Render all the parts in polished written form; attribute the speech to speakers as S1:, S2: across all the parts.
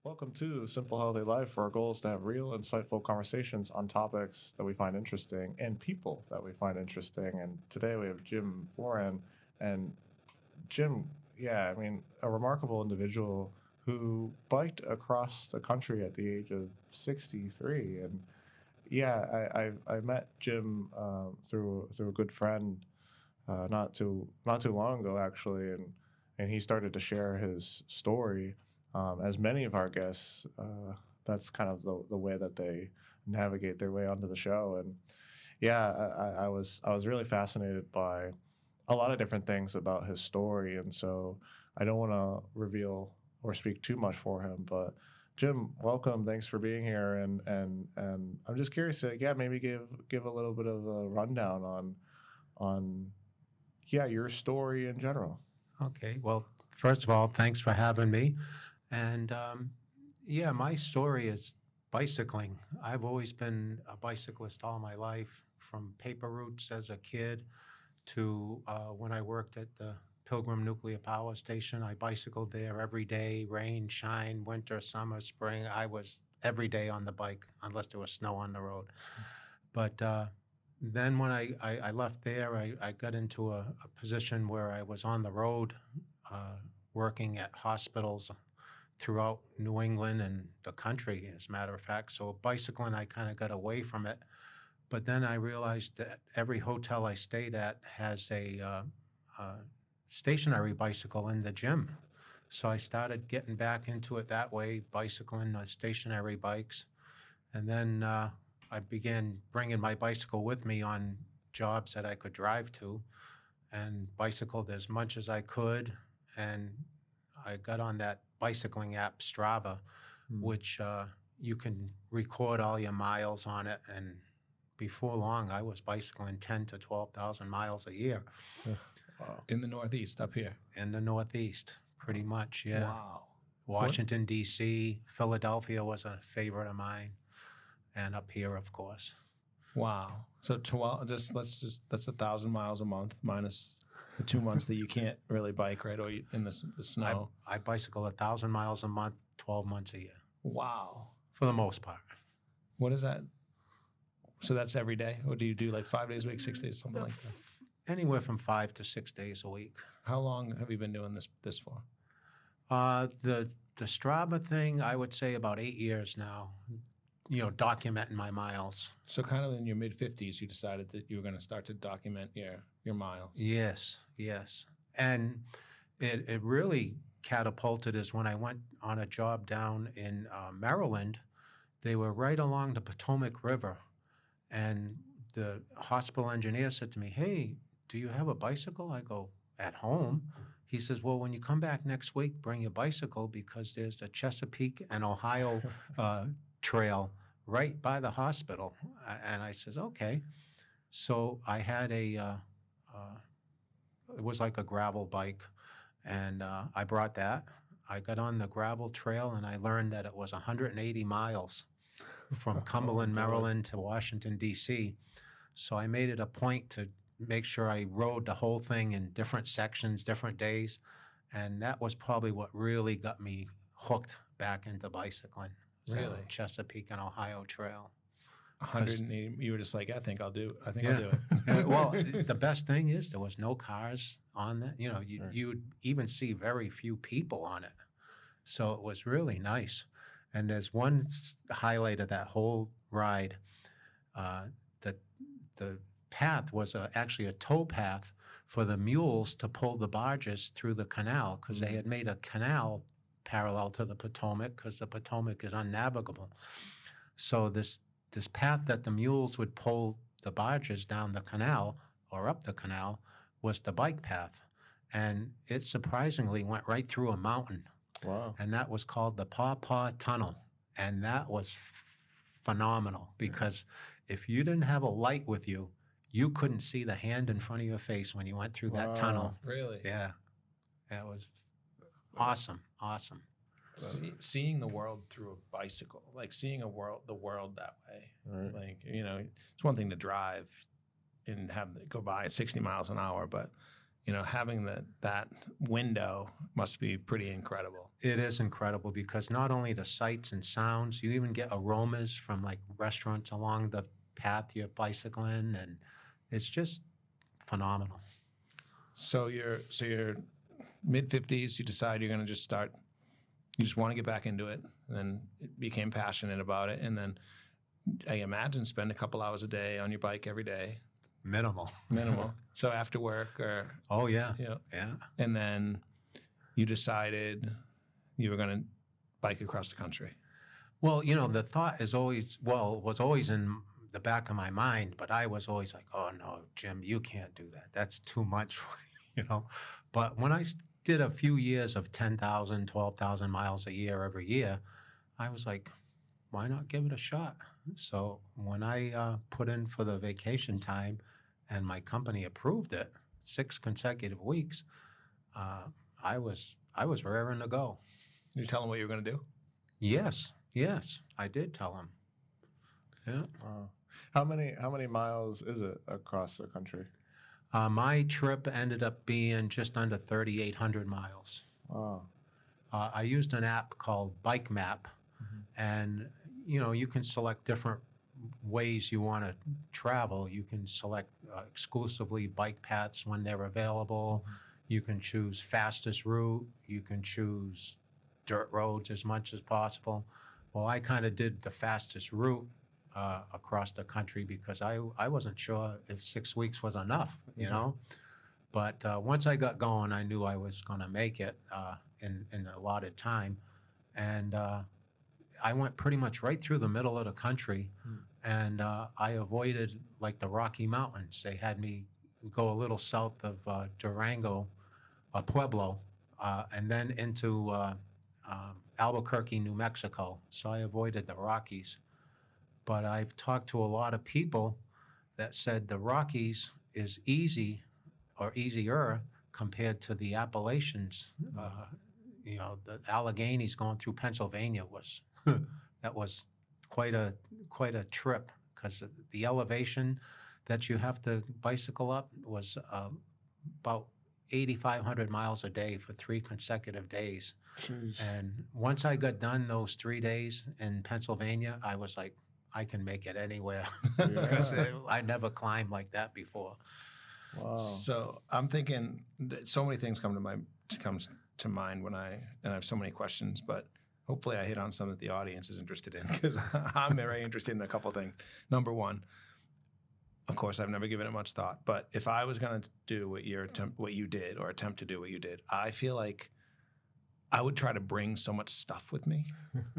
S1: Welcome to Simple Healthy Life, where our goal is to have real, insightful conversations on topics that we find interesting and people that we find interesting. And today we have Jim Forand. And Jim, yeah, I mean, a remarkable individual who biked across the country at the age of 63. And yeah, I met Jim through a good friend not too long ago, actually, and he started to share his story. As many of our guests, that's kind of the way that they navigate their way onto the show. And yeah, I was really fascinated by a lot of different things about his story, and so I don't want to reveal or speak too much for him, but Jim, welcome. Thanks for being here, and I'm just curious to maybe give a little bit of a rundown on your story in general.
S2: Okay. Well, first of all, thanks for having me. And yeah, my story is bicycling. I've always been a bicyclist all my life, from paper routes as a kid to when I worked at the Pilgrim Nuclear Power Station. I bicycled there every day, rain, shine, winter, summer, spring. I was every day on the bike unless there was snow on the road. But then when I left there, I got into a position where I was on the road working at hospitals throughout New England and the country, as a matter of fact. So bicycling, I kind of got away from it. But then I realized that every hotel I stayed at has a stationary bicycle in the gym. So I started getting back into it that way, bicycling stationary bikes. And then I began bringing my bicycle with me on jobs that I could drive to and bicycled as much as I could. And I got on that bicycling app, Strava, which you can record all your miles on it. And before long, I was bicycling 10 to 12,000 miles a year.
S1: Wow.
S3: In the Northeast, up here.
S2: In the Northeast, pretty much, yeah.
S3: Wow.
S2: Washington, D.C., Philadelphia was a favorite of mine, and up here, of course.
S3: Wow. So that's 1,000 miles a month minus the 2 months that you can't really bike, right? Or in the snow.
S2: I bicycle 1,000 miles a month, 12 months a year.
S3: Wow.
S2: For the most part.
S3: What is that? So that's every day? Or do you do like 5 days a week, 6 days, something like that?
S2: Anywhere from 5 to 6 days a week.
S3: How long have you been doing this for?
S2: The Strava thing, I would say about 8 years now, documenting my miles.
S3: So kind of in your mid-50s, you decided that you were going to start to document your miles.
S2: Yes. And it really catapulted us when I went on a job down in Maryland. They were right along the Potomac River. And the hospital engineer said to me, "Hey, do you have a bicycle?" I go, "At home." He says, "Well, when you come back next week, bring your bicycle because there's the Chesapeake and Ohio trail right by the hospital." And I says, "Okay." So I had it was like a gravel bike, and I brought that. I got on the gravel trail, and I learned that it was 180 miles from Cumberland, Maryland to Washington, D.C. So I made it a point to make sure I rode the whole thing in different sections, different days. And that was probably what really got me hooked back into bicycling.
S3: Really?
S2: Chesapeake and Ohio Trail.
S3: 180. You were just like, I think I'll do it.
S2: Yeah.
S3: it.
S2: Well, the best thing is there was no cars on that. You'd even see very few people on it. So it was really nice. And there's one highlight of that whole ride. The path was actually a tow path for the mules to pull the barges through the canal, because they had made a canal parallel to the Potomac because the Potomac is unnavigable. So this path that the mules would pull the barges down the canal or up the canal was the bike path. And it surprisingly went right through a mountain.
S1: Wow.
S2: And that was called the Paw Paw Tunnel. And that was phenomenal, because if you didn't have a light with you, you couldn't see the hand in front of your face when you went through that tunnel.
S3: Really?
S2: Yeah. It was awesome.
S3: Seeing the world through a bicycle, like seeing the world that way.
S1: Right.
S3: Like, it's one thing to drive and go by at 60 miles an hour, but having that window must be pretty incredible.
S2: It is incredible because not only the sights and sounds, you even get aromas from like restaurants along the path you're bicycling, and it's just phenomenal.
S3: So you're mid-50s, you decide you're going to just start, you just want to get back into it, and then became passionate about it, and then I imagine spend a couple hours a day on your bike every day.
S2: Minimal.
S3: So after work or
S2: Oh yeah.
S3: yeah. And then you decided you were going to bike across the country.
S2: Well, the thought was always in the back of my mind, but I was always like, oh no, Jim, you can't do that. That's too much, But when I did a few years of 10,000, 12,000 miles a year every year, I was like, why not give it a shot? So when I put in for the vacation time and my company approved it, 6 consecutive weeks, I was raring to go.
S3: Did you tell them what you were going to do?
S2: Yes, I did tell him. Yeah.
S1: Wow. How many miles is it across the country?
S2: My trip ended up being just under 3,800 miles.
S1: Wow.
S2: I used an app called Bike Map, and you can select different ways you want to travel. You can select exclusively bike paths when they're available. You can choose fastest route. You can choose dirt roads as much as possible. Well, I kind of did the fastest route across the country because I wasn't sure if 6 weeks was enough, But once I got going, I knew I was going to make it in an allotted time. And I went pretty much right through the middle of the country, and I avoided like the Rocky Mountains. They had me go a little south of Durango, Pueblo, and then into Albuquerque, New Mexico. So I avoided the Rockies. But I've talked to a lot of people that said the Rockies is easy or easier compared to the Appalachians. The Alleghenies going through Pennsylvania was that was quite a trip because the elevation that you have to bicycle up was about 8,500 miles a day for 3 consecutive days.
S1: Jeez.
S2: And once I got done those 3 days in Pennsylvania, I was like, I can make it anywhere because I never climbed like that before.
S1: Wow.
S3: So I'm thinking so many things comes to mind when I have so many questions, but hopefully I hit on some that the audience is interested in because I'm very interested in a couple things. Number one, of course, I've never given it much thought, but if I was going to do what you did or attempt to do what you did, I feel like I would try to bring so much stuff with me,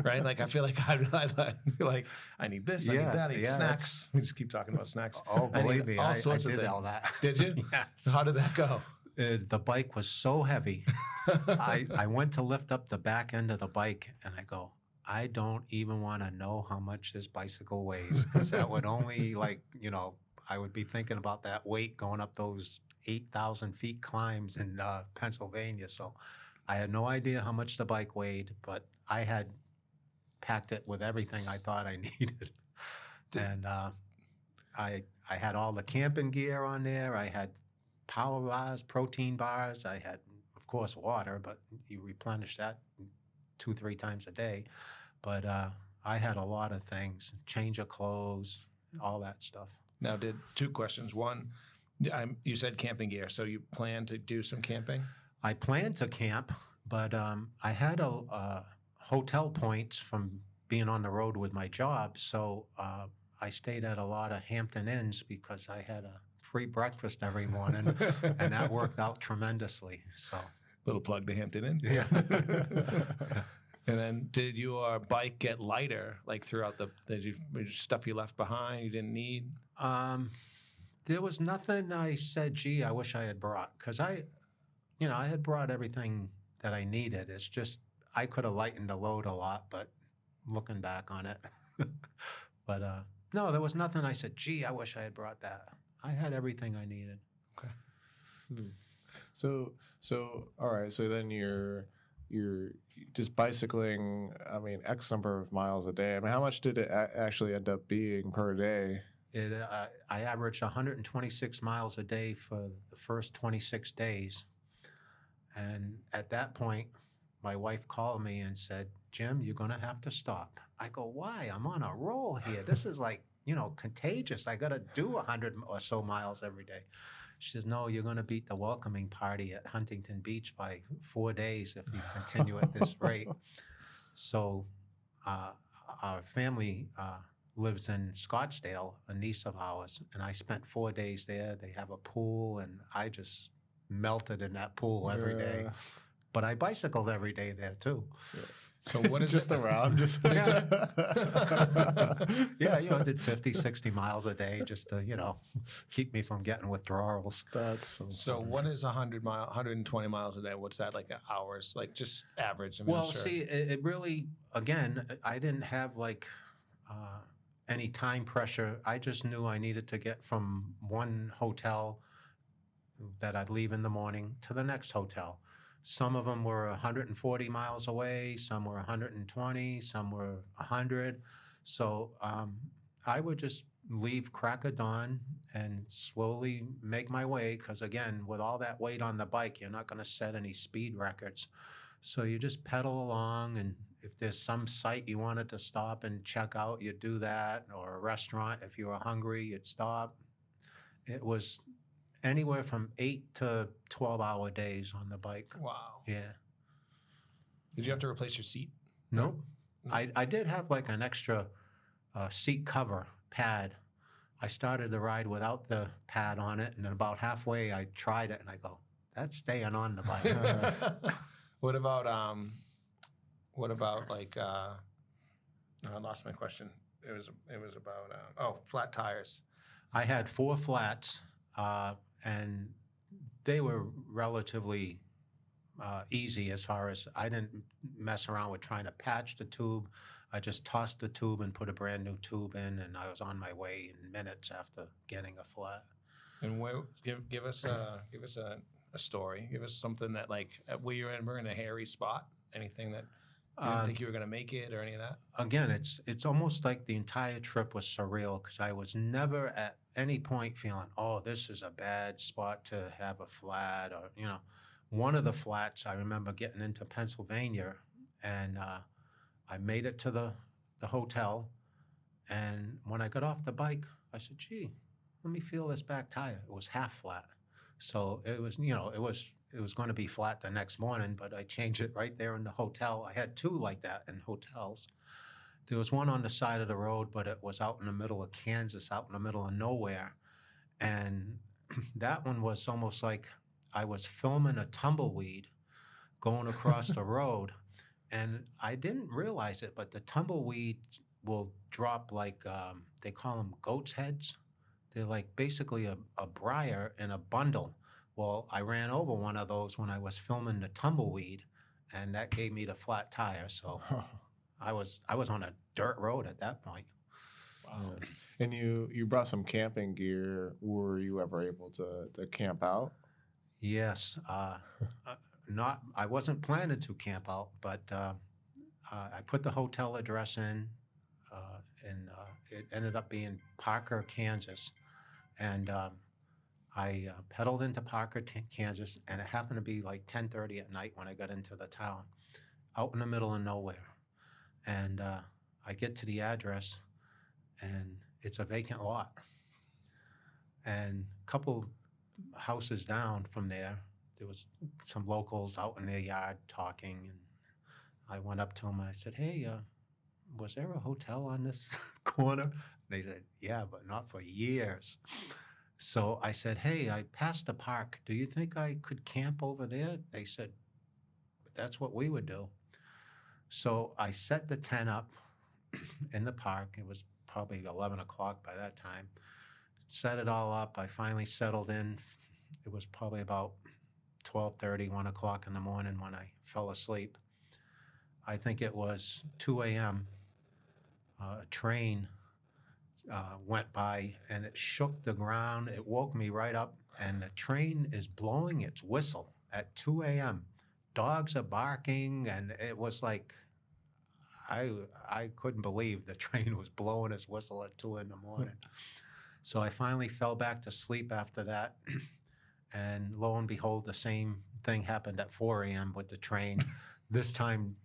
S3: right? Like I feel like I feel like I need this, I need that, I need snacks. We just keep talking about snacks.
S2: Oh, believe me,
S3: all
S2: I
S3: sorts of
S2: did
S3: things.
S2: all that.
S3: Did you?
S2: Yes.
S3: How did that go?
S2: The bike was so heavy. I went to lift up the back end of the bike, and I go, I don't even want to know how much this bicycle weighs because that would only I would be thinking about that weight going up those 8,000 feet climbs in Pennsylvania. So I had no idea how much the bike weighed, but I had packed it with everything I thought I needed. And I had all the camping gear on there. I had power bars, protein bars. I had, of course, water, but you replenish that 2-3 times a day. But I had a lot of things, change of clothes, all that stuff.
S3: Now, 2 questions. One, you said camping gear, so you plan to do some camping?
S2: I planned to camp, but I had a hotel points from being on the road with my job, so I stayed at a lot of Hampton Inns because I had a free breakfast every morning, and that worked out tremendously. So,
S3: little plug to Hampton Inn.
S2: Yeah.
S3: And then, did your bike get lighter, like throughout stuff you left behind you didn't need?
S2: There was nothing I said, gee, I wish I had brought, because I had brought everything that I needed. It's just I could have lightened the load a lot, but looking back on it. But no, there was nothing I said, gee, I wish I had brought that. I had everything I needed.
S1: Okay. So all right. So then you're just bicycling. I mean, X number of miles a day. I mean, how much did it actually end up being per day?
S2: I averaged 126 miles a day for the first 26 days. And at that point, my wife called me and said, Jim, you're going to have to stop. I go, why? I'm on a roll here. This is like, contagious. I got to do 100 or so miles every day. She says, no, you're going to beat the welcoming party at Huntington Beach by 4 days if you continue at this rate. So our family lives in Scottsdale, a niece of ours, and I spent 4 days there. They have a pool, and I just melted in that pool every day.
S1: Yeah.
S2: But I bicycled every day there too.
S1: Yeah.
S3: So what is
S1: Just
S3: it?
S1: around, just
S2: Yeah. Yeah, I did 50, 60 miles a day just to, keep me from getting withdrawals.
S1: That's so.
S3: So
S1: funny.
S3: what is 120 miles a day? What's that like hours? Like just average? I mean,
S2: Well,
S3: I'm sure.
S2: see, it really, again, I didn't have like any time pressure. I just knew I needed to get from one hotel that I'd leave in the morning to the next hotel. Some of them were 140 miles away, some were 120, some were 100. So I would just leave crack of dawn and slowly make my way, because again, with all that weight on the bike, you're not going to set any speed records. So you just pedal along, and if there's some site you wanted to stop and check out, you'd do that, or a restaurant, if you were hungry, you'd stop. It was anywhere from 8 to 12-hour days on the bike.
S3: Wow.
S2: Yeah.
S3: Did you have to replace your seat?
S2: Nope.
S3: No.
S2: I did have like an extra seat cover pad. I started the ride without the pad on it, and then about halfway I tried it, and I go, that's staying on the bike.
S3: What about like I lost my question. It was about flat tires.
S2: I had 4 flats, and they were relatively easy as far as I didn't mess around with trying to patch the tube. I just tossed the tube and put a brand new tube in, and I was on my way in minutes after getting a flat.
S3: And give us a story. Give us something that like where you're in a hairy spot. Anything that you didn't think you were going to make it or any of that?
S2: Again, it's almost like the entire trip was surreal, because I was never at any point feeling, oh, this is a bad spot to have a flat, or one of the flats I remember getting into Pennsylvania, and I made it to the hotel, and when I got off the bike, I said, gee, let me feel this back tire. It was half flat. So it was, it was going to be flat the next morning, but I changed it right there in the hotel. I had 2 like that in hotels. There was one on the side of the road, but it was out in the middle of Kansas, out in the middle of nowhere. And that one was almost like I was filming a tumbleweed going across the road. And I didn't realize it, but the tumbleweeds will drop like, they call them goat's heads. They're like basically a briar in a bundle. Well, I ran over one of those when I was filming the tumbleweed, and that gave me the flat tire. So I was on a dirt road at that point.
S1: Wow. And you brought some camping gear. Were you ever able to camp out?
S2: Yes. I wasn't planning to camp out, but I put the hotel address in, and it ended up being Parker, Kansas. And I pedaled into Parker, Kansas, and it happened to be like 10:30 at night when I got into the town, out in the middle of nowhere. And I get to the address, and it's a vacant lot. And a couple houses down from there was some locals out in their yard talking, and I went up to them and I said, hey, was there a hotel on this corner? And they said, yeah, but not for years. So I said, hey, I passed the park. Do you think I could camp over there? They said, that's what we would do. So I set the tent up in the park. It was probably 11 o'clock by that time. Set it all up. I finally settled in. It was probably about 12:30, 1 o'clock in the morning when I fell asleep. I think it was 2 a.m. A train went by, and it shook the ground. It woke me right up, and the train is blowing its whistle at 2 a.m. Dogs are barking, and it was like I couldn't believe the train was blowing its whistle at 2 in the morning. So I finally fell back to sleep after that. And lo and behold, the same thing happened at 4 a.m. with the train. This time,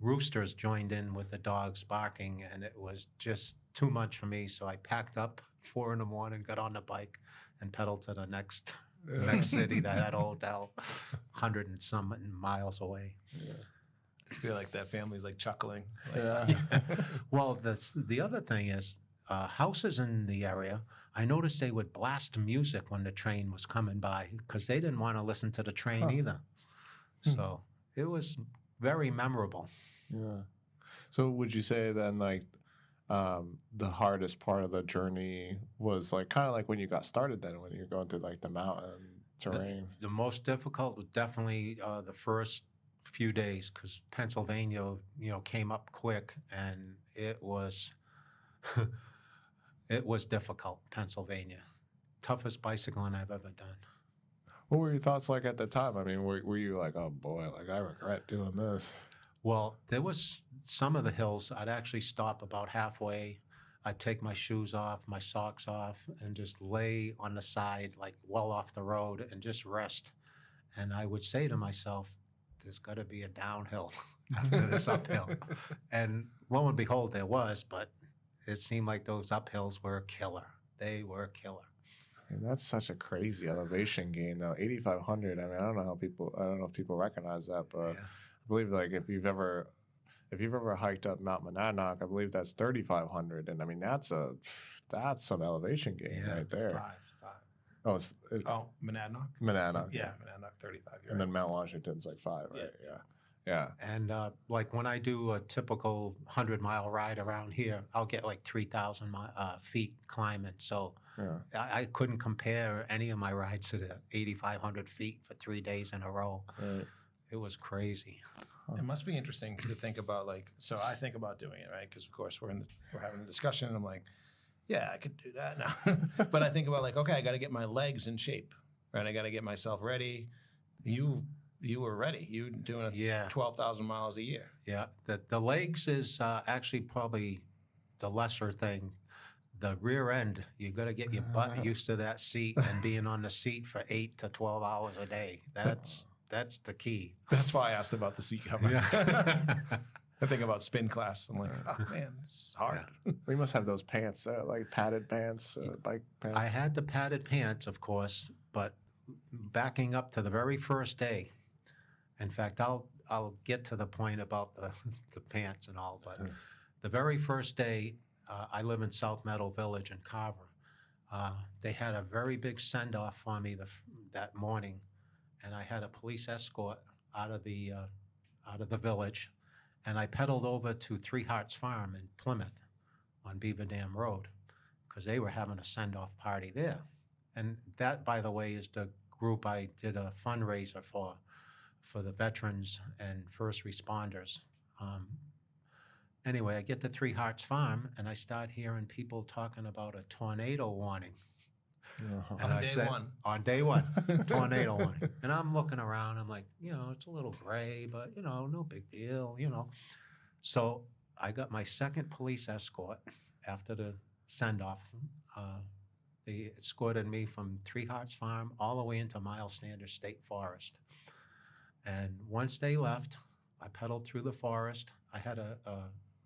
S2: roosters joined in with the dogs barking, and it was just too much for me. So I packed up 4 in the morning, got on the bike, and pedaled to the next city that had a hotel, 100 and some miles away.
S1: Yeah.
S3: I feel like that family's like chuckling.
S1: Yeah.
S2: Well, the other thing is, houses in the area, I noticed they would blast music when the train was coming by because they didn't want to listen to the train either. So it was very memorable.
S1: Yeah. So would you say then, like, the hardest part of the journey was like kind of like when you got started then, when you're going through like the mountain terrain?
S2: The most difficult was definitely the first few days because Pennsylvania, came up quick, and it was it was difficult. Pennsylvania, toughest bicycling I've ever done.
S1: What were your thoughts like at the time? I mean, were you like, oh boy, like I regret doing this?
S2: Well, there was some of the hills I'd actually stop about halfway. I'd take my shoes off, my socks off, and just lay on the side, like well off the road, and just rest. And I would say to myself, there's got to be a downhill after this uphill. And lo and behold, there was, but it seemed like those uphills were a killer. They were a killer.
S1: And that's such a crazy elevation gain, though. 8,500. I mean, I don't know if people recognize that, but
S2: Yeah.
S1: I believe like if you've ever hiked up Mount Monadnock, I believe that's 3,500, and I mean that's some elevation gain
S2: Yeah.
S1: right there.
S3: Five.
S1: Oh, it's
S3: Monadnock?
S1: Monadnock.
S3: Yeah, Monadnock 35.
S1: And then Mount Washington's like 5, right?
S3: Yeah.
S1: Yeah.
S2: And like when I do a typical 100-mile ride around here, I'll get like 3,000 feet climbing. So
S1: Yeah.
S2: I couldn't compare any of my rides to the 8,500 feet for 3 days in a row.
S1: Right.
S2: It was crazy.
S3: It must be interesting to think about, like, so I think about doing it, right? Because of course we're having the discussion, and I'm like, yeah, I could do that now. But I think about like, okay, I got to get my legs in shape, right? I got to get myself ready. You were ready. You doing
S2: Yeah.
S3: 12,000 miles a year.
S2: Yeah, the legs is actually probably the lesser thing. The rear end, you got to get your butt used to that seat and being on the seat for 8 to 12 hours a day. That's the key.
S3: That's why I asked about the seat cover.
S2: Yeah.
S3: I think about spin class. I'm like, oh man, this is hard.
S1: We must have those pants, like padded pants, bike pants.
S2: I had the padded pants, of course, but backing up to the very first day. In fact, I'll get to the point about the pants and all, but the very first day, I live in South Meadow Village in Carver. They had a very big send-off for me that morning, and I had a police escort out of the village, and I pedaled over to Three Hearts Farm in Plymouth on Beaver Dam Road because they were having a send-off party there. And that, by the way, is the group I did a fundraiser for the veterans and first responders. Anyway, I get to Three Hearts Farm, and I start hearing people talking about a tornado warning.
S1: Uh-huh.
S2: And
S3: On
S2: I
S3: day
S2: said,
S3: one.
S2: On day one, tornado warning. And I'm looking around, I'm like, it's a little gray, but, no big deal, So I got my second police escort after the send-off. They escorted me from Three Hearts Farm all the way into Miles Sanders State Forest. And once they left, I pedaled through the forest. I had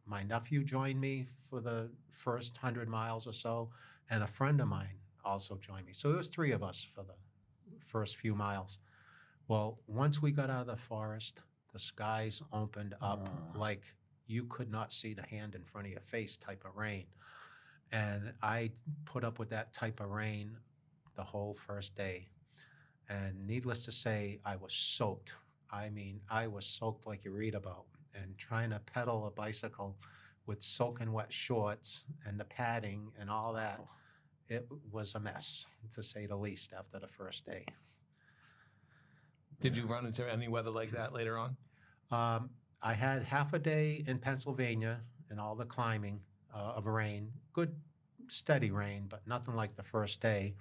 S2: my nephew join me for the first 100 miles or so, and a friend of mine also joined me. So there was 3 of us for the first few miles. Well, once we got out of the forest, the skies opened up like you could not see the hand in front of your face type of rain. And I put up with that type of rain the whole first day. And needless to say, I was soaked. I mean, I was soaked like you read about. And trying to pedal a bicycle with soaking wet shorts and the padding and all that, it was a mess, to say the least, after the first day.
S3: Did you run into any weather like that later on?
S2: I had half a day in Pennsylvania and all the climbing of rain, good steady rain, but nothing like the first day.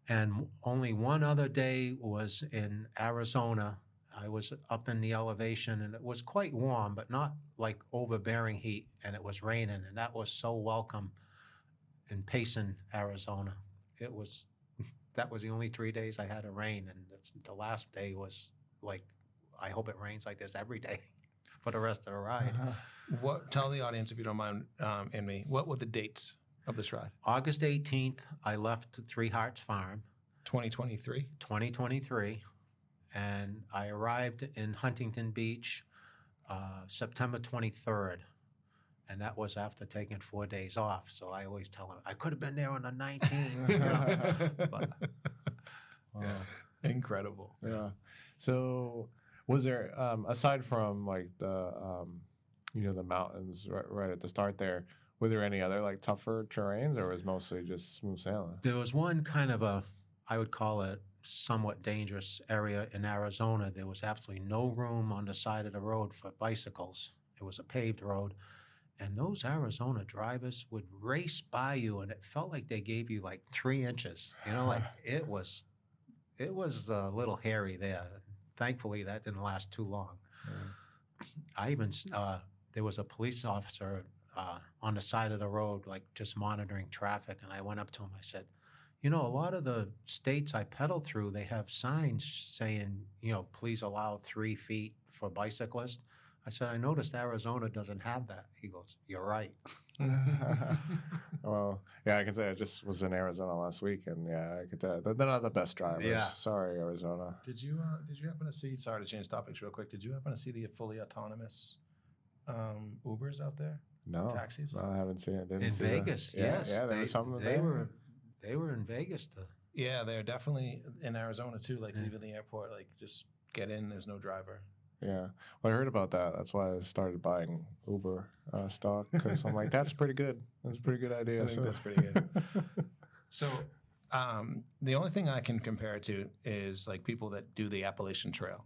S2: And only one other day was in Arizona. I was up in the elevation, and it was quite warm, but not like overbearing heat, and it was raining, and that was so welcome. in Payson, Arizona. That was the only 3 days I had a rain, and the last day was like, I hope it rains like this every day for the rest of the ride.
S3: Tell the audience, if you don't mind, and me, what were the dates of this ride?
S2: August 18th, I left Three Hearts Farm,
S3: 2023.
S2: 2023, and I arrived in Huntington Beach September 23rd. And that was after taking 4 days off. So I always tell them, I could have been there on the 19th. You know? But,
S1: Wow.
S3: Incredible.
S1: Yeah. So was there, aside from like the mountains right at the start there, were there any other like tougher terrains, or was it mostly just smooth sailing?
S2: there was one kind of I would call it somewhat dangerous area in Arizona. There was absolutely no room on the side of the road for bicycles. It was a paved road. And those Arizona drivers would race by you, and it felt like they gave you like 3 inches. You know, like it was a little hairy there. Thankfully, that didn't last too long. I even there was a police officer on the side of the road, like just monitoring traffic, and I went up to him. I said, "You know, a lot of the states I pedal through, they have signs saying, please allow 3 feet for bicyclists." I said, I noticed Arizona doesn't have that. He goes, you're right.
S1: Well, yeah, I can say I just was in Arizona last week, and yeah, I could tell they're not the best drivers.
S2: Yeah.
S1: Sorry, Arizona.
S3: Did you happen to see? Sorry to change topics real quick. Did you happen to see the fully autonomous Ubers out there?
S1: No,
S3: Taxis?
S1: No, I haven't seen it. Didn't
S2: In
S1: see
S2: Vegas, yes.
S1: Yeah, there was something
S2: they
S1: there.
S2: they were in Vegas to.
S3: Yeah, they're definitely in Arizona too. Like
S2: Yeah.
S3: leaving the airport, like just get in. There's no driver.
S1: Yeah. Well, I heard about that. That's why I started buying Uber stock, because I'm like, that's pretty good. That's a pretty good idea.
S3: I think that's pretty good. So, the only thing I can compare it to is like people that do the Appalachian Trail.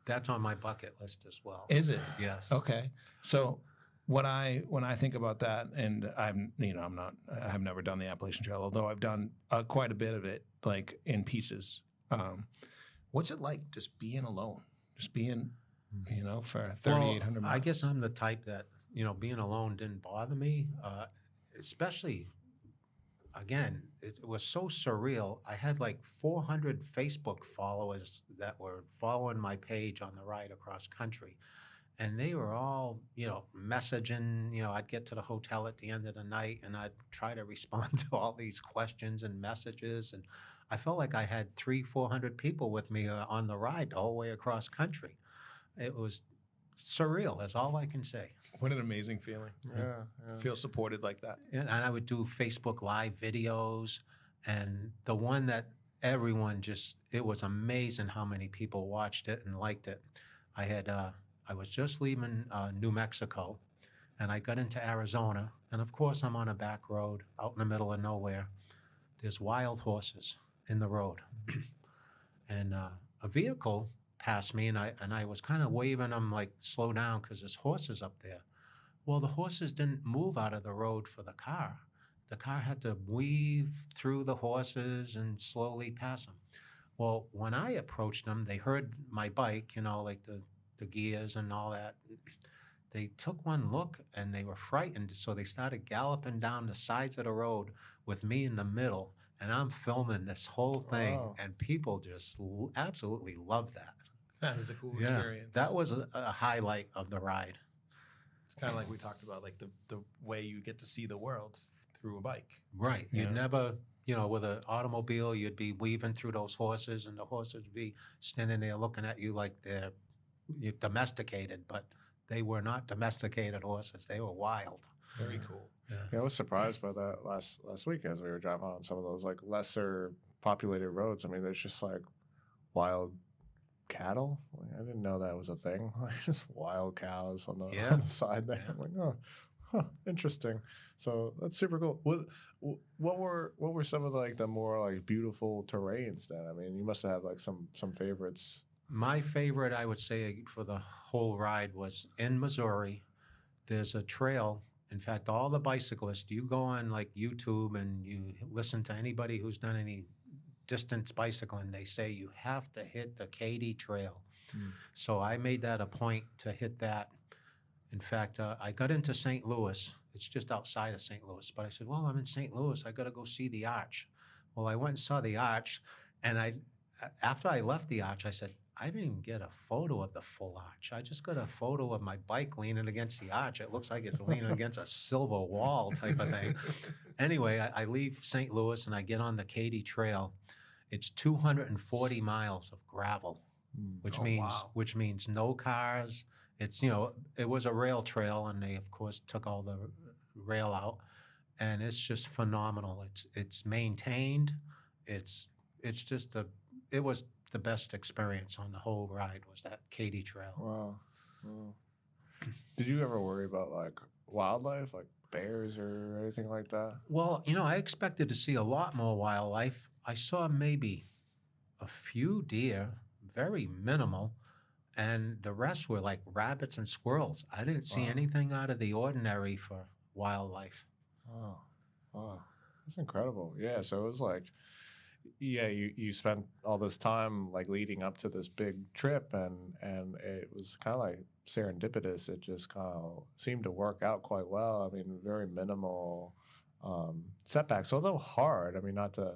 S2: That's on my bucket list as well.
S3: Is it?
S2: Yes.
S3: Okay. So when I think about that, and I have never done the Appalachian Trail, although I've done quite a bit of it, like in pieces. What's it like just being alone, just being, for 3,800 miles?
S2: I guess I'm the type that being alone didn't bother me, especially. Again, it was so surreal. I had like 400 Facebook followers that were following my page on the ride across country. And they were all, messaging. I'd get to the hotel at the end of the night and I'd try to respond to all these questions and messages. And I felt like I had 300-400 people with me on the ride the whole way across country. It was surreal, that's all I can say.
S3: What an amazing feeling.
S1: Yeah.
S3: Feel supported like that.
S2: And I would do Facebook Live videos. And the one that everyone it was amazing how many people watched it and liked it. I was just leaving New Mexico, and I got into Arizona. And of course, I'm on a back road out in the middle of nowhere. There's wild horses in the road. And a vehicle passed me, and I was kind of waving them like, slow down, because there's horses up there. Well, the horses didn't move out of the road for the car. The car had to weave through the horses and slowly pass them. Well, when I approached them, they heard my bike, like the gears and all that. They took one look and they were frightened, so they started galloping down the sides of the road with me in the middle, and I'm filming this whole thing.
S1: Wow.
S2: And people just absolutely love that.
S3: That is a cool experience.
S2: That was a highlight of the ride.
S3: It's kind of like we talked about, like the way you get to see the world through a bike.
S2: Right.
S3: Yeah.
S2: You'd never, with an automobile, you'd be weaving through those horses, and the horses would be standing there looking at you like you're domesticated, but they were not domesticated horses. They were wild.
S3: Very cool.
S1: Yeah, I was surprised by that last week as we were driving on some of those like lesser populated roads. I mean, there's just like wild cattle. Like, I didn't know that was a thing. Like just wild cows on the side there.
S2: Yeah.
S1: I'm like, interesting. So that's super cool. What were some of the more like beautiful terrains then? I mean, you must have had like some favorites.
S2: My favorite, I would say, for the whole ride was in Missouri. There's a trail. In fact, all the bicyclists, you go on like YouTube and you listen to anybody who's done any distance bicycling, they say you have to hit the Katy Trail. So I made that a point to hit that. In fact, I got into St. Louis. It's just outside of St. Louis. But I said, well, I'm in St. Louis. I got to go see the Arch. Well, I went and saw the Arch, and after I left the Arch, I said, I didn't even get a photo of the full arch. I just got a photo of my bike leaning against the arch. It looks like it's leaning against a silver wall type of thing. Anyway, I leave St. Louis and I get on the Katy Trail. It's 240 miles of gravel, which means no cars. It's, it was a rail trail, and they of course took all the rail out, and it's just phenomenal. It's maintained. It was the best experience on the whole ride was that Katy Trail.
S1: Wow. Did you ever worry about like wildlife, like bears or anything like that?
S2: Well, I expected to see a lot more wildlife. I saw maybe a few deer, very minimal, and the rest were like rabbits and squirrels. I didn't see anything out of the ordinary for wildlife.
S1: Wow. That's incredible. Yeah, so it was like, yeah, you spent all this time like leading up to this big trip, and it was kind of like serendipitous. It just kind of seemed to work out quite well. I mean, very minimal setbacks, although hard. I mean, not to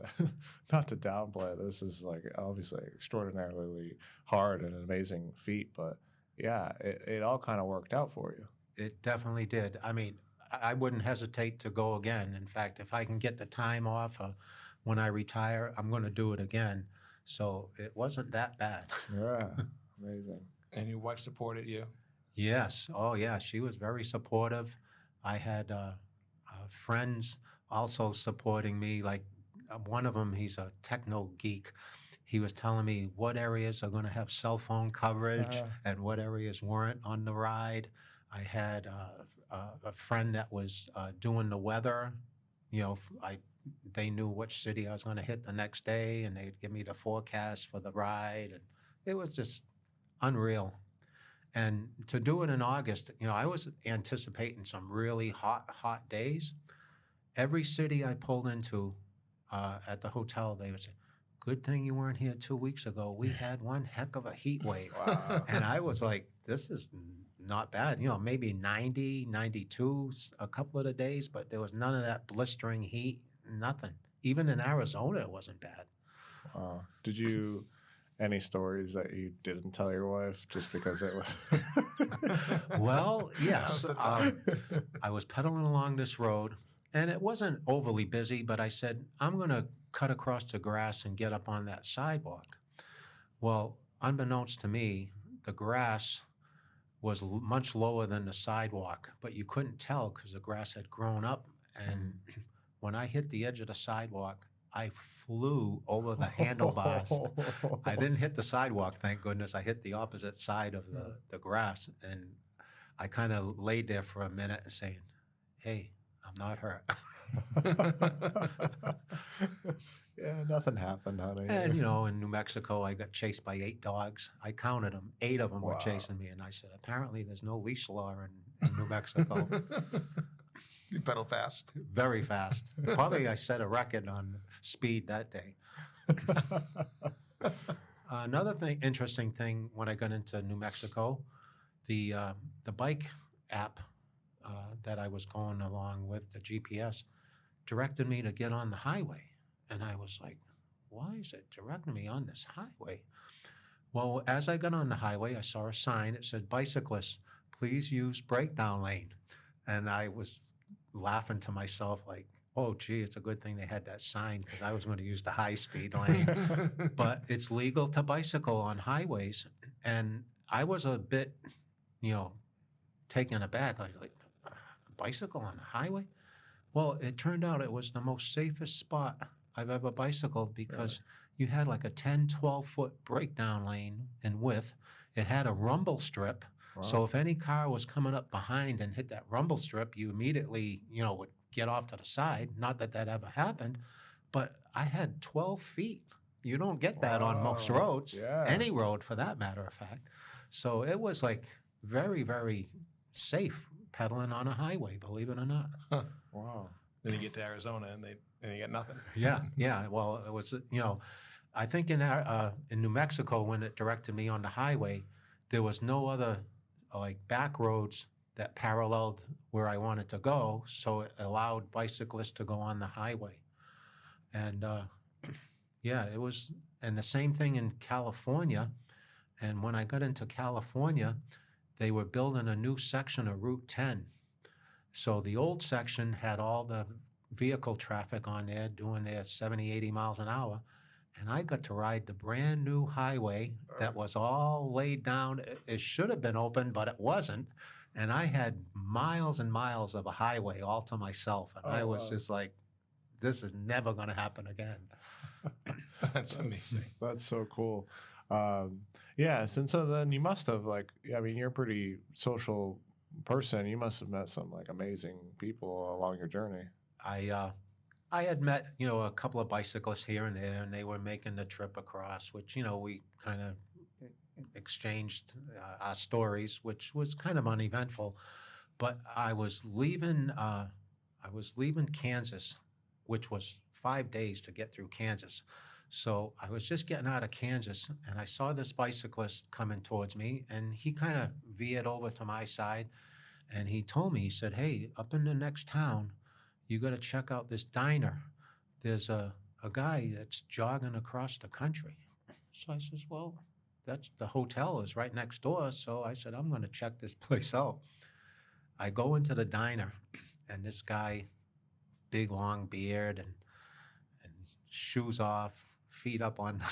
S1: not to downplay it. This is like obviously extraordinarily hard and an amazing feat, but yeah, it all kind of worked out for you.
S2: It definitely did. I mean, I wouldn't hesitate to go again. In fact, if I can get the time off when I retire, I'm going to do it again. So it wasn't that bad.
S1: Yeah, amazing.
S3: And your wife supported you?
S2: Yes. Oh, yeah. She was very supportive. I had friends also supporting me. Like one of them, he's a techno geek. He was telling me what areas are going to have cell phone coverage and what areas weren't on the ride. I had a friend that was doing the weather. They knew which city I was going to hit the next day, and they'd give me the forecast for the ride. And it was just unreal. And to do it in August, I was anticipating some really hot days. Every city I pulled into at the hotel, they would say, good thing you weren't here 2 weeks ago. We had one heck of a heat wave.
S1: Wow.
S2: And I was like, this is not bad. Maybe 90, 92 a couple of the days, but there was none of that blistering heat, nothing. Even in Arizona, it wasn't bad.
S1: Wow. Did you, any stories that you didn't tell your wife just because it was?
S2: Well, yes. I was pedaling along this road, and it wasn't overly busy, but I said, I'm going to cut across the grass and get up on that sidewalk. Well, unbeknownst to me, the grass was much lower than the sidewalk, but you couldn't tell because the grass had grown up. And when I hit the edge of the sidewalk, I flew over the handlebars. I didn't hit the sidewalk, thank goodness. I hit the opposite side of the grass, and I kind of laid there for a minute saying, hey, I'm not hurt.
S1: Yeah, nothing happened, honey.
S2: And, in New Mexico, I got chased by 8 dogs. I counted them. 8 of them were chasing me. And I said, apparently there's no leash law in New Mexico.
S3: You pedal fast.
S2: Very fast. Probably I set a record on speed that day. Another interesting thing when I got into New Mexico, the bike app that I was going along with, the GPS, directed me to get on the highway. And I was like, why is it directing me on this highway? Well, as I got on the highway, I saw a sign. It said, bicyclists, please use breakdown lane. And I was laughing to myself like, oh, gee, it's a good thing they had that sign because I was going to use the high-speed lane. But it's legal to bicycle on highways. And I was a bit, taken aback. I was like, bicycle on a highway? Well, it turned out it was the most safest spot I've ever bicycled because you had like a 10, 12-foot breakdown lane in width. It had a rumble strip.
S1: Wow.
S2: So if any car was coming up behind and hit that rumble strip, you immediately, would get off to the side. Not that that ever happened, but I had 12 feet. You don't get that on most roads, any road for that matter of fact. So it was like very, very safe pedaling on a highway, believe it or not.
S3: Huh.
S1: Wow.
S3: Then you get to Arizona and you get nothing.
S2: Yeah. Well, it was, I think in New Mexico when it directed me on the highway, there was no other like back roads that paralleled where I wanted to go, so it allowed bicyclists to go on the highway. And yeah, it was, and the same thing in California. And when I got into California, they were building a new section of Route 10. So the old section had all the vehicle traffic on there doing their 70, 80 miles an hour. And I got to ride the brand new highway that was all laid down. It should have been open, but it wasn't. And I had miles and miles of a highway all to myself. And I was just like, this is never going to happen again.
S3: That's amazing.
S1: That's so cool. Yeah, since so then you must have like, I mean, you're a pretty social person. You must have met some like amazing people along your journey.
S2: I had met, you know, a couple of bicyclists here and there, and they were making the trip across, which, you know, we kind of exchanged our stories, which was kind of uneventful. But I was leaving Kansas, which was 5 days to get through Kansas. So I was just getting out of Kansas, and I saw this bicyclist coming towards me, and he kind of veered over to my side, and he told me, he said, "Hey, up in the next town, you got to check out this diner. There's a guy that's jogging across the country." So I says, "Well, that's the hotel is right next door." So I said, "I'm going to check this place out." I go into the diner, and this guy, big long beard and shoes off, feet up on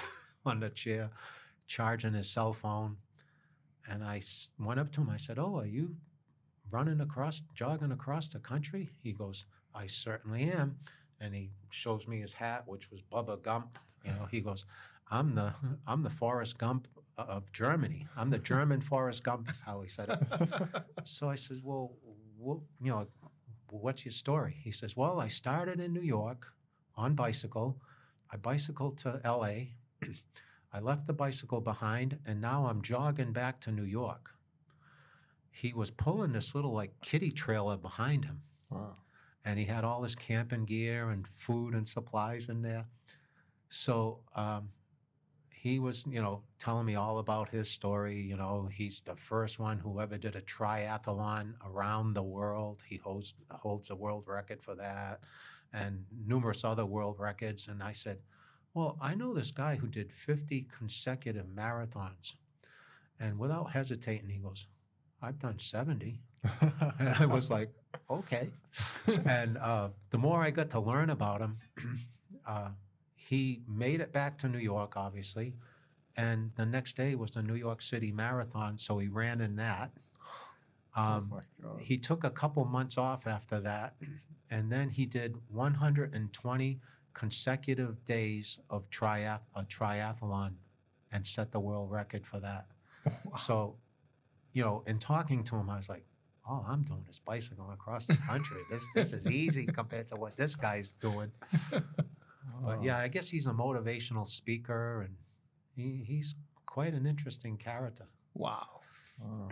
S2: on the chair, charging his cell phone. And I went up to him. I said, "Oh, are you jogging across the country?" He goes, "I certainly am." And he shows me his hat, which was Bubba Gump. You know, he goes, I'm the Forrest Gump of Germany. I'm the German Forrest Gump," is how he said it. So I says, "Well, you know, what's your story?" He says, "Well, I started in New York on bicycle. I bicycled to LA. I left the bicycle behind, and now I'm jogging back to New York." He was pulling this little like kiddie trailer behind him.
S1: Wow.
S2: And he had all his camping gear and food and supplies in there. So he was, you know, telling me all about his story. You know, he's the first one who ever did a triathlon around the world. He holds a world record for that and numerous other world records. And I said, "Well, I know this guy who did 50 consecutive marathons." And without hesitating, he goes, "I've done 70. And I was like, "Okay." And the more I got to learn about him, he made it back to New York, obviously. And the next day was the New York City Marathon, so he ran in that.
S1: Oh my God.
S2: He took a couple months off after that, and then he did 120 consecutive days of a triathlon and set the world record for that.
S3: Wow.
S2: So, you know, in talking to him, I was like, all I'm doing is bicycling across the country. This is easy compared to what this guy's doing. But yeah, I guess he's a motivational speaker, and he's quite an interesting character.
S3: Wow.
S1: Oh.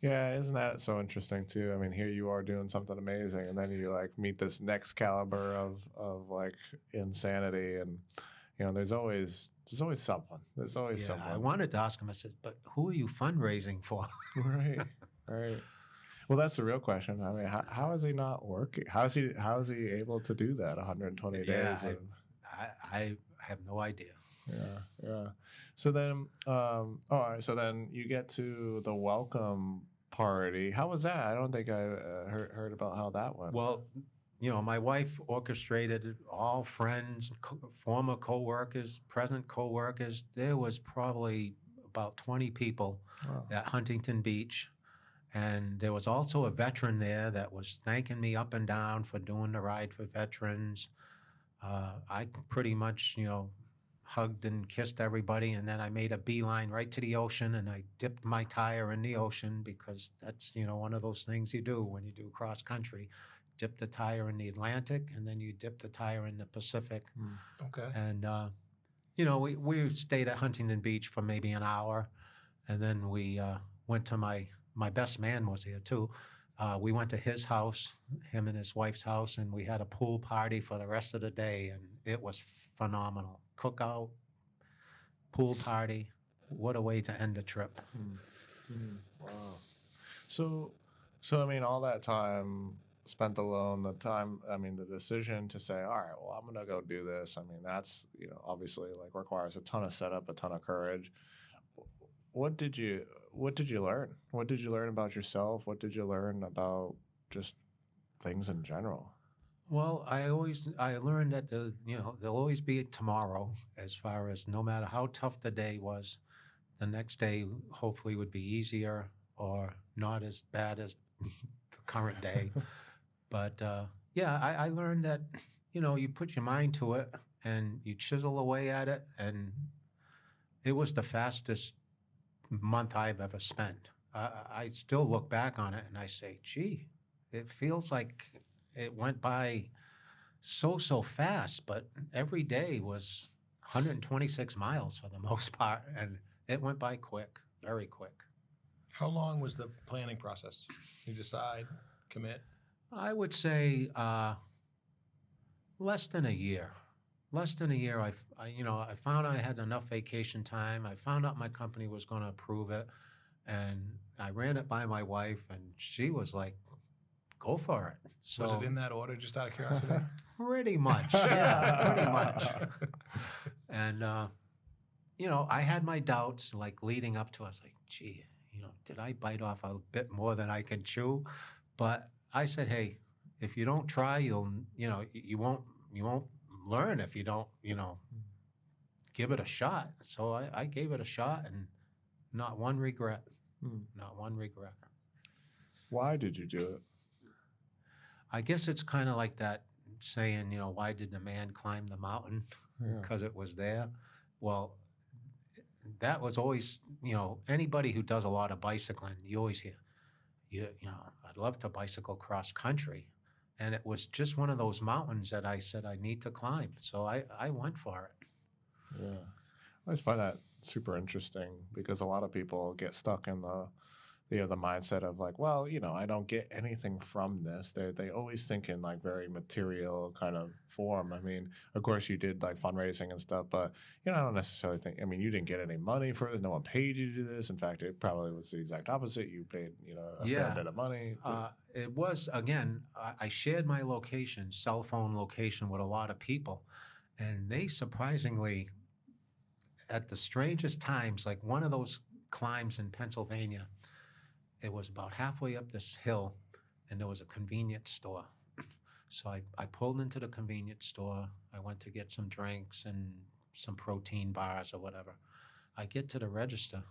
S1: Yeah, isn't that so interesting too? I mean, here you are doing something amazing, and then you like meet this next caliber of like insanity, and you know, there's always someone. There's always someone.
S2: I wanted to ask him. I said, "But who are you fundraising for?"
S1: Right, right. Well, that's the real question. I mean, how is he not working? How is he able to do that 120 days?
S2: I have no idea.
S1: Yeah. So then, all right. So then you get to the welcome party. How was that? I don't think I heard about how that went.
S2: Well, you know, my wife orchestrated all friends, former coworkers, present coworkers. There was probably about 20 people at Huntington Beach. And there was also a veteran there that was thanking me up and down for doing the ride for veterans. I pretty much, you know, hugged and kissed everybody, and then I made a beeline right to the ocean, and I dipped my tire in the ocean because that's, you know, one of those things you do when you do cross country. Dip the tire in the Atlantic, and then you dip the tire in the Pacific.
S3: Okay.
S2: And, you know, we stayed at Huntington Beach for maybe an hour, and then we went to my best man was there too. We went to his house, him and his wife's house, and we had a pool party for the rest of the day, and it was phenomenal. Cookout, pool party. What a way to end a trip.
S1: Wow. So So, I mean, all that time spent alone, the time, I mean, the decision to say, all right, well, I'm going to go do this. I mean, that's, obviously like requires a ton of setup, a ton of courage. What did you, what did you learn? What did you learn about yourself? What did you learn about just things in general?
S2: Well, I learned that there'll always be a tomorrow, as far as no matter how tough the day was, the next day hopefully would be easier or not as bad as the current day. But yeah, I learned that you put your mind to it and you chisel away at it, and it was the fastest month I've ever spent. I still look back on it and I say, gee, it feels like it went by so fast, but every day was 126 miles for the most part, and it went by quick, very quick.
S3: How long was the planning process? You decide, commit.
S2: I would say less than a year. Less than a year, I found I had enough vacation time. I found out my company was going to approve it, and I ran it by my wife, and she was like, "Go for it." So
S3: Was it in that order, just out of curiosity?
S2: pretty much, yeah, pretty much. And I had my doubts, like leading up to. I was like, "Gee, did I bite off a bit more than I can chew?" But I said, "Hey, if you don't try, you won't learn if you don't, give it a shot." So I gave it a shot, and not one regret. Not one regret.
S1: Why did you do it?
S2: I guess it's kind of like that saying, why did the man climb the mountain?
S1: Yeah.
S2: Because it was there. Well, that was always, anybody who does a lot of bicycling, you always hear, I'd love to bicycle cross country. And it was just one of those mountains that I said I need to climb. So I went for it.
S1: Yeah. I always find that super interesting because a lot of people get stuck in the mindset of like, well, I don't get anything from this. They always think in like very material kind of form. I mean, of course you did like fundraising and stuff, but I don't necessarily think, I mean, you didn't get any money for this. No one paid you to do this. In fact, it probably was the exact opposite. You paid, a fair bit of money.
S2: It was, again, I shared my location, cell phone location, with a lot of people. And they surprisingly, at the strangest times, like one of those climbs in Pennsylvania, it was about halfway up this hill, and there was a convenience store. So I pulled into the convenience store. I went to get some drinks and some protein bars or whatever. I get to the register,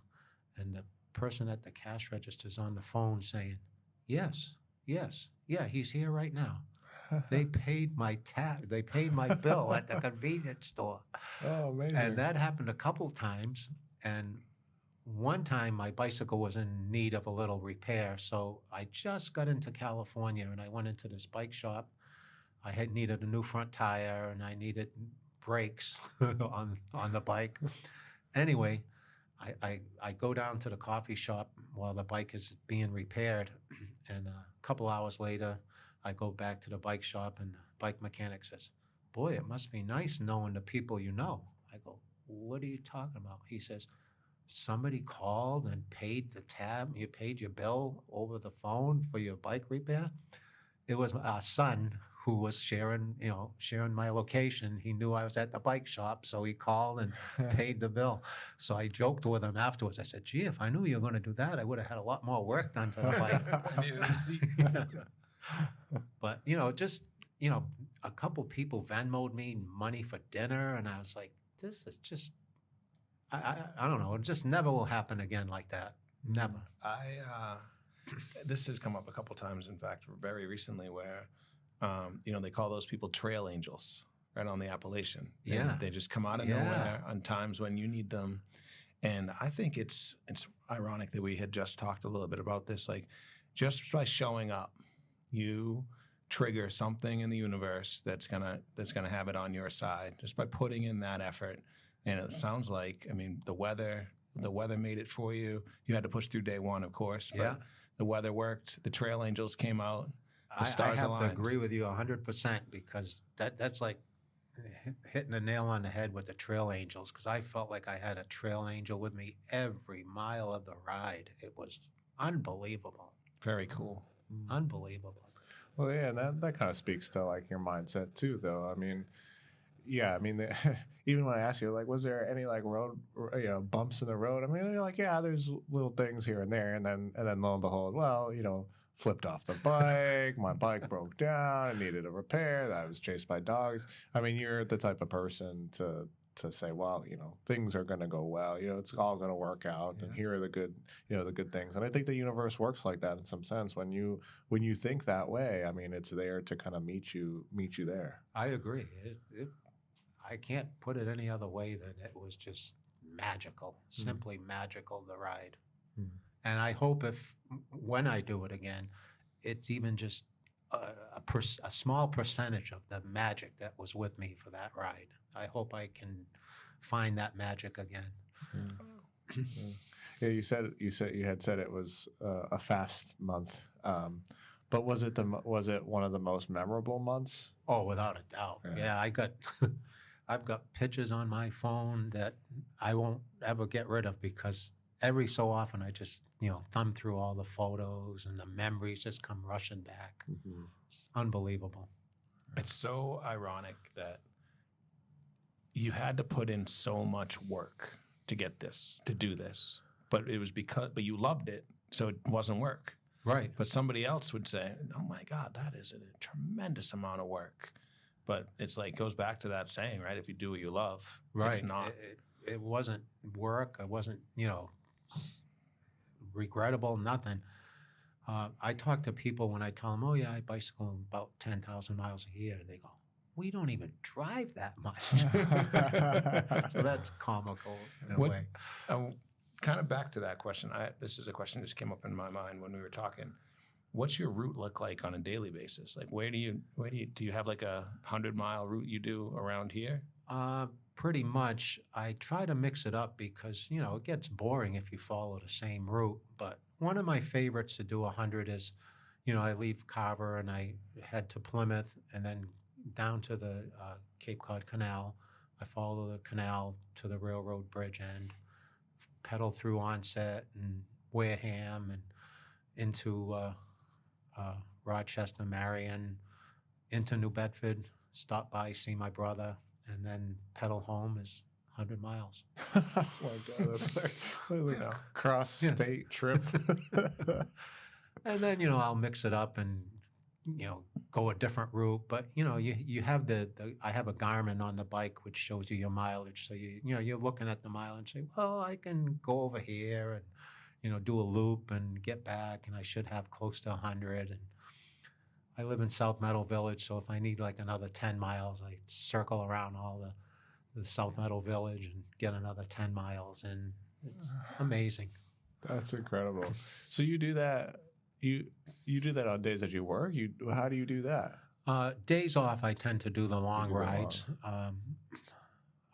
S2: and the person at the cash register is on the phone saying, yes, yeah, he's here right now. They paid my tab. They paid my bill at the convenience store.
S1: Oh, amazing.
S2: And that happened a couple times. And one time my bicycle was in need of a little repair. So I just got into California and I went into this bike shop. I had needed a new front tire and I needed brakes on the bike. Anyway, I go down to the coffee shop while the bike is being repaired. And a couple hours later, I go back to the bike shop and the bike mechanic says, "Boy, it must be nice knowing the people you know." I go, "What are you talking about?" He says, "Somebody called and paid the tab. You paid your bill over the phone for your bike repair." It was our son who was sharing my location. He knew I was at the bike shop, so he called and paid the bill. So I joked with him afterwards. I said, "Gee, if I knew you were going to do that, I would have had a lot more work done to the bike."
S3: I needed a receipt.
S2: But just a couple people Venmoed me money for dinner, and I was like, "This is just." I don't know. It just never will happen again like that. Never.
S3: This has come up a couple times, in fact, very recently, where they call those people trail angels, right, on the Appalachian.
S2: Yeah.
S3: And they just come out of nowhere on times when you need them. And I think it's ironic that we had just talked a little bit about this. Like, just by showing up, you trigger something in the universe that's gonna have it on your side just by putting in that effort. And it sounds like, I mean, the weather made it for you. You had to push through day one, of course, but the weather worked. The trail angels came out. The stars
S2: I have
S3: aligned.
S2: to agree with you 100% because that's like hitting a nail on the head with the trail angels, because I felt like I had a trail angel with me every mile of the ride. It was unbelievable.
S3: Very cool.
S2: Unbelievable.
S1: Well, yeah, and that kind of speaks to like your mindset too, though. I mean, yeah, I mean, even when I ask you, like, was there any like road, bumps in the road? I mean, you're like, yeah, there's little things here and there, and then lo and behold, well, flipped off the bike, my bike broke down, it needed a repair, I was chased by dogs. I mean, you're the type of person to say, well, things are going to go well, it's all going to work out, and here are the good things. And I think the universe works like that in some sense. When you think that way, I mean, it's there to kind of meet you there.
S2: I agree. I can't put it any other way than it was just magical, simply magical, the ride. And I hope when I do it again, it's even just a small percentage of the magic that was with me for that ride. I hope I can find that magic again.
S1: Yeah, you had said it was a fast month, but was it one of the most memorable months?
S2: Oh, without a doubt. Yeah, I've got pictures on my phone that I won't ever get rid of, because every so often I just thumb through all the photos and the memories just come rushing back. It's unbelievable.
S3: It's so ironic that you had to put in so much work to do this, but but you loved it, so it wasn't work.
S2: Right.
S3: But somebody else would say, oh my God, that is a tremendous amount of work. But it's like, goes back to that saying, right? If you do what you love,
S2: right.
S3: It's not.
S2: It wasn't work. It wasn't, regrettable, nothing. I talk to people when I tell them, oh yeah, I bicycle about 10,000 miles a year. And they go, we don't even drive that much. So that's comical in a way.
S3: Kind of back to that question. This is a question that just came up in my mind when we were talking. What's your route look like on a daily basis? Like, do you have like 100-mile route you do around here?
S2: Pretty much. I try to mix it up because, it gets boring if you follow the same route. But one of my favorites to do 100 is, I leave Carver and I head to Plymouth and then down to the Cape Cod Canal. I follow the canal to the railroad bridge end, pedal through Onset and Wareham and into Rochester, Marion, into New Bedford, stop by, see my brother, and then pedal home is 100 miles.
S1: Oh my God, that's like a cross-state trip.
S2: And then, I'll mix it up and, go a different route. But, you have I have a Garmin on the bike, which shows you your mileage. So, you're looking at the mileage and say, well, I can go over here and, do a loop and get back, and I should have close to 100. And I live in South Meadow Village, so if I need like another 10 miles, I circle around all the South Meadow Village and get another 10 miles, and it's amazing.
S1: That's incredible. So you do that. You do that on days that you work. How do you do that?
S2: Days off, I tend to do the long rides.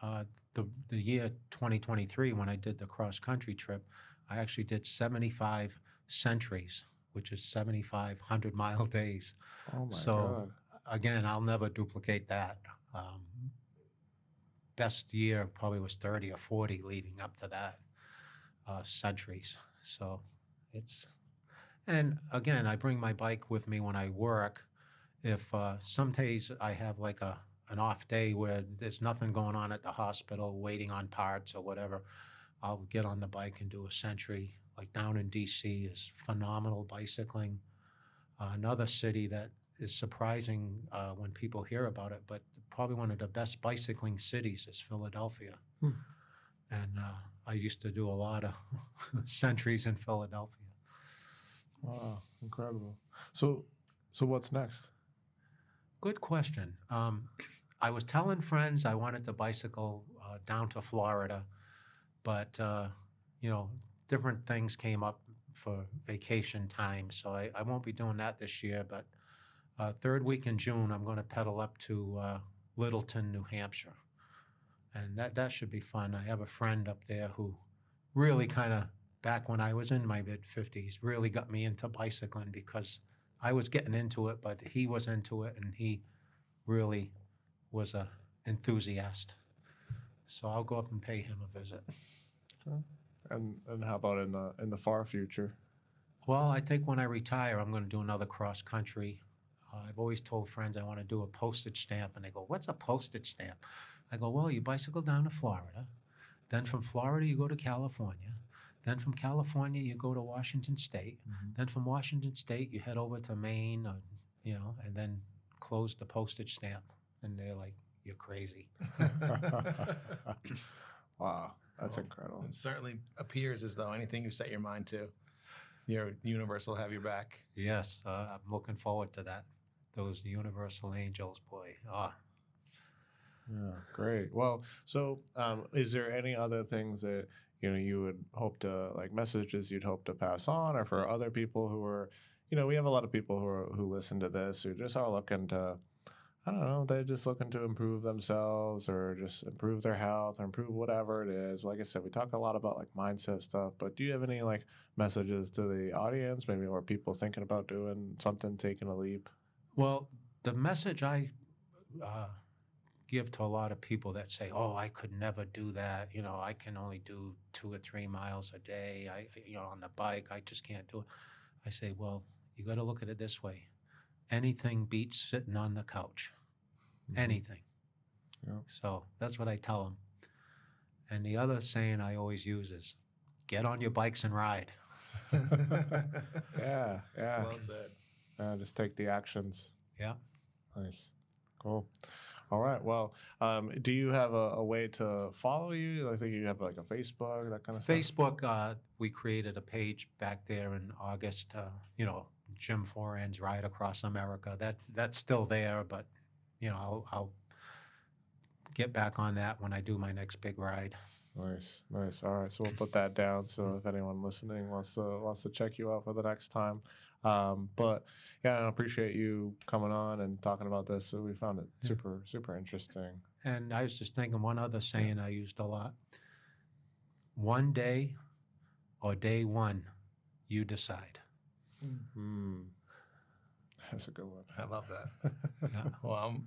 S2: The year 2023, when I did the cross country trip, I actually did 75 centuries, which is 75 100-mile days.
S1: Oh my
S2: God. Again, I'll never duplicate that. Best year probably was 30 or 40 leading up to that, centuries. So and again, I bring my bike with me when I work. If some days I have like an off day where there's nothing going on at the hospital, waiting on parts or whatever, I'll get on the bike and do a century. Like down in DC is phenomenal bicycling. Another city that is surprising when people hear about it, but probably one of the best bicycling cities is Philadelphia. And I used to do a lot of centuries in Philadelphia.
S1: Wow, incredible. So what's next?
S2: Good question. I was telling friends I wanted to bicycle down to Florida, but different things came up for vacation time, so I won't be doing that this year. But third week in June, I'm going to pedal up to Littleton, New Hampshire, and that should be fun. I have a friend up there who really kind of, back when I was in my mid-50s, really got me into bicycling because I was getting into it, but he was into it, and he really was a enthusiast. So I'll go up and pay him a visit.
S1: And how about in the far future?
S2: Well, I think when I retire, I'm going to do another cross country. I've always told friends I want to do a postage stamp, and they go, "What's a postage stamp?" I go, "Well, you bicycle down to Florida, then from Florida you go to California, then from California you go to Washington State, then from Washington State you head over to Maine, or, and then close the postage stamp." And they're like, "You're crazy."
S1: Wow, that's
S3: Well,
S1: incredible.
S3: It certainly appears as though anything you set your mind to, your universe will have your back.
S2: Yes, I'm looking forward to that. Those universal angels, boy.
S1: Yeah, great. Well, so is there any other things that you would hope to like messages you'd hope to pass on, or for other people who are, we have a lot of people who listen to this who just are looking to, I don't know, they're just looking to improve themselves or just improve their health or improve whatever it is. Like I said, we talk a lot about like mindset stuff, but do you have any like messages to the audience, maybe, or people thinking about doing something, taking a leap?
S2: Well, the message I uh, give to a lot of people that say, "Oh, I could never do that. I can only do 2 or 3 miles a day. On the bike, I just can't do it." I say, "Well, you got to look at it this way. Anything beats sitting on the couch.
S1: Mhm.
S2: Anything."
S1: Yeah.
S2: So that's what I tell them. And the other saying I always use is, "Get on your bikes and ride."
S1: Yeah, yeah.
S3: Well said.
S1: Just take the actions.
S2: Yeah.
S1: Nice. Cool. All right. Well, do you have a way to follow you? I think you have like a Facebook, that kind of stuff.
S2: Facebook, we created a page back there in August. Jim Forand's Ride Across America. That's still there, but I'll get back on that when I do my next big ride.
S1: Nice, nice. All right, so we'll put that down. So if anyone listening wants to check you out for the next time, but yeah, I appreciate you coming on and talking about this. So we found it
S2: Yeah.
S1: super super interesting.
S2: And I was just thinking one other saying I used a lot. One day or day one, you decide.
S1: Hmm, that's a good one.
S3: I love that.
S2: Yeah.
S3: Well,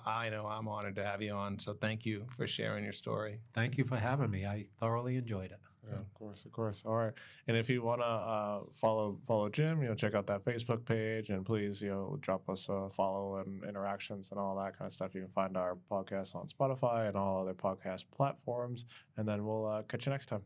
S3: I know I'm honored to have you on. So thank you for sharing your story.
S2: Thank you for having me. I thoroughly enjoyed it.
S1: Yeah, of course, of course. All right, and if you want to follow Jim, check out that Facebook page, and please, drop us a follow and interactions and all that kind of stuff. You can find our podcast on Spotify and all other podcast platforms, and then we'll catch you next time.